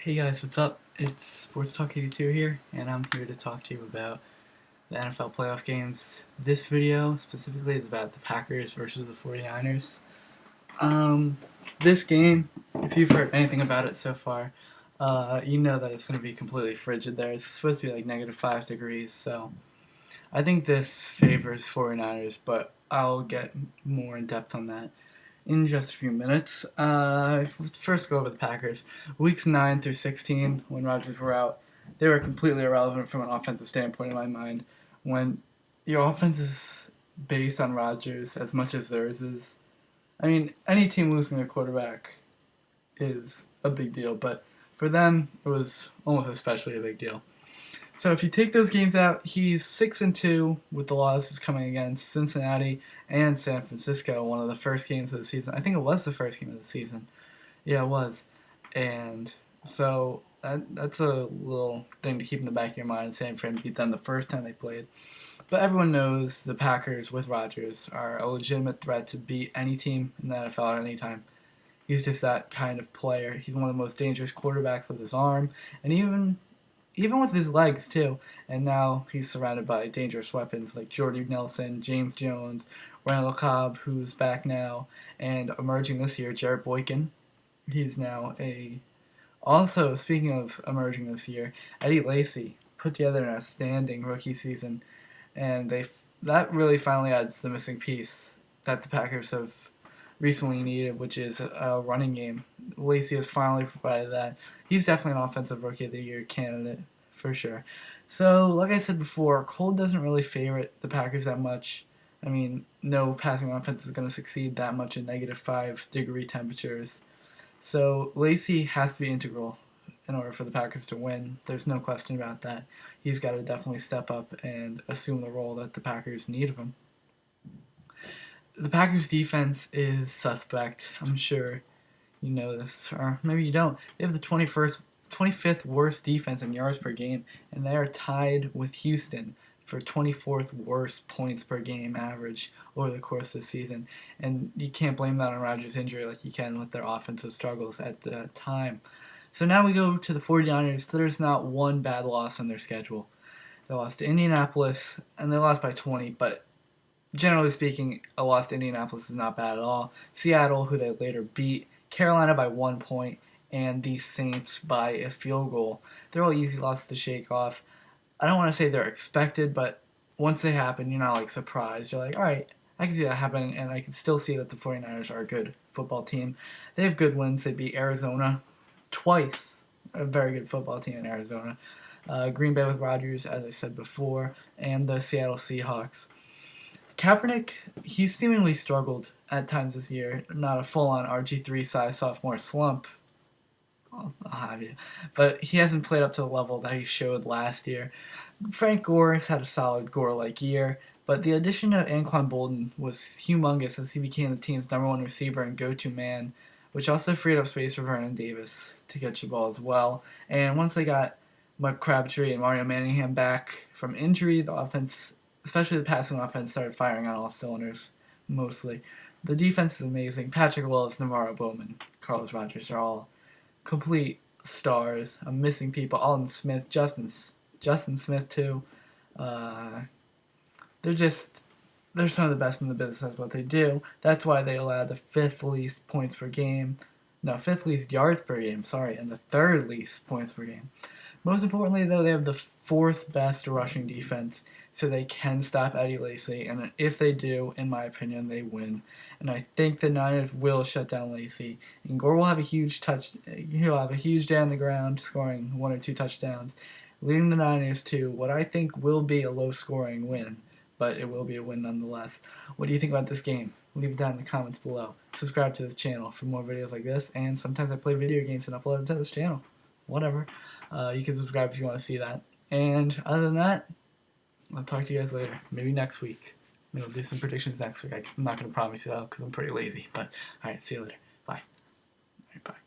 Hey guys, what's up? It's Sportstalk82 here, and I'm here to talk to you about the NFL playoff games. This video specifically is about the Packers versus the 49ers. This game, if you've heard anything about it so far, you know that it's going to be completely frigid there. It's supposed to be like -5 degrees, so I think this favors 49ers, but I'll get more in depth on that in just a few minutes. First go over the Packers. Weeks 9 through 16, when Rodgers were out, they were completely irrelevant from an offensive standpoint in my mind. When your offense is based on Rodgers as much as theirs is, I mean, any team losing a quarterback is a big deal, but for them, it was almost especially a big deal. So if you take those games out, he's 6-2 with the losses coming against Cincinnati and San Francisco. One of the first games of the season. I think it was the first game of the season. Yeah, it was. And so that's a little thing to keep in the back of your mind. San Fran beat them the first time they played. But everyone knows the Packers with Rodgers are a legitimate threat to beat any team in the NFL at any time. He's just that kind of player. He's one of the most dangerous quarterbacks with his arm, and even with his legs too. And now he's surrounded by dangerous weapons like Jordy Nelson, James Jones, Randall Cobb, who's back now, and emerging this year, Jarrett Boykin. He's now a... Also, speaking of emerging this year, Eddie Lacy put together an outstanding rookie season, and that really finally adds the missing piece that the Packers have recently needed, which is a running game. Lacy has finally provided that. He's definitely an offensive rookie of the year candidate for sure. So, like I said before, cold doesn't really favor the Packers that much. I mean, no passing offense is going to succeed that much in -5 degree temperatures. So Lacy has to be integral in order for the Packers to win. There's no question about that. He's got to definitely step up and assume the role that the Packers need of him. The Packers' defense is suspect. I'm sure you know this, or maybe you don't. They have the 25th worst defense in yards per game, and they are tied with Houston for 24th worst points per game average over the course of the season. And you can't blame that on Rodgers' injury like you can with their offensive struggles at the time. So now we go to the 49ers. There's not one bad loss on their schedule. They lost to Indianapolis, and they lost by 20, but generally speaking, a loss to Indianapolis is not bad at all. Seattle, who they later beat, Carolina by 1 point, and the Saints by a field goal. They're all easy losses to shake off. I don't want to say they're expected, but once they happen, you're not like surprised. You're like, all right, I can see that happening, and I can still see that the 49ers are a good football team. They have good wins. They beat Arizona twice, a very good football team in Arizona. Green Bay with Rodgers, as I said before, and the Seattle Seahawks. Kaepernick, he's seemingly struggled at times this year. Not a full-on RG3 size sophomore slump, I'll have you, but he hasn't played up to the level that he showed last year. Frank Gore has had a solid Gore-like year, but the addition of Anquan Bolden was humongous as he became the team's #1 receiver and go-to man, which also freed up space for Vernon Davis to catch the ball as well. And once they got Mike Crabtree and Mario Manningham back from injury, the offense, especially the passing offense, started firing on all cylinders, mostly. The defense is amazing. Patrick Willis, Navarro Bowman, Carlos Rogers are all complete stars. I'm missing people. Alden Smith, Justin Smith too. They're some of the best in the business at what they do. That's why they allow the 5th least points per game. No, 5th least yards per game, sorry, and the 3rd least points per game. Most importantly, though, they have the 4th best rushing defense, so they can stop Eddie Lacy, and if they do, in my opinion, they win. And I think the Niners will shut down Lacy, and Gore will have he'll have a huge day on the ground, scoring 1 or 2 touchdowns, leading the Niners to what I think will be a low-scoring win, but it will be a win nonetheless. What do you think about this game? Leave it down in the comments below. Subscribe to this channel for more videos like this, and sometimes I play video games and upload them to this channel. Whatever. You can subscribe if you want to see that. And other than that, I'll talk to you guys later. Maybe next week. Maybe I'll do some predictions next week. I'm not going to promise you that because I'm pretty lazy. But, alright, see you later. Bye. Alright, bye.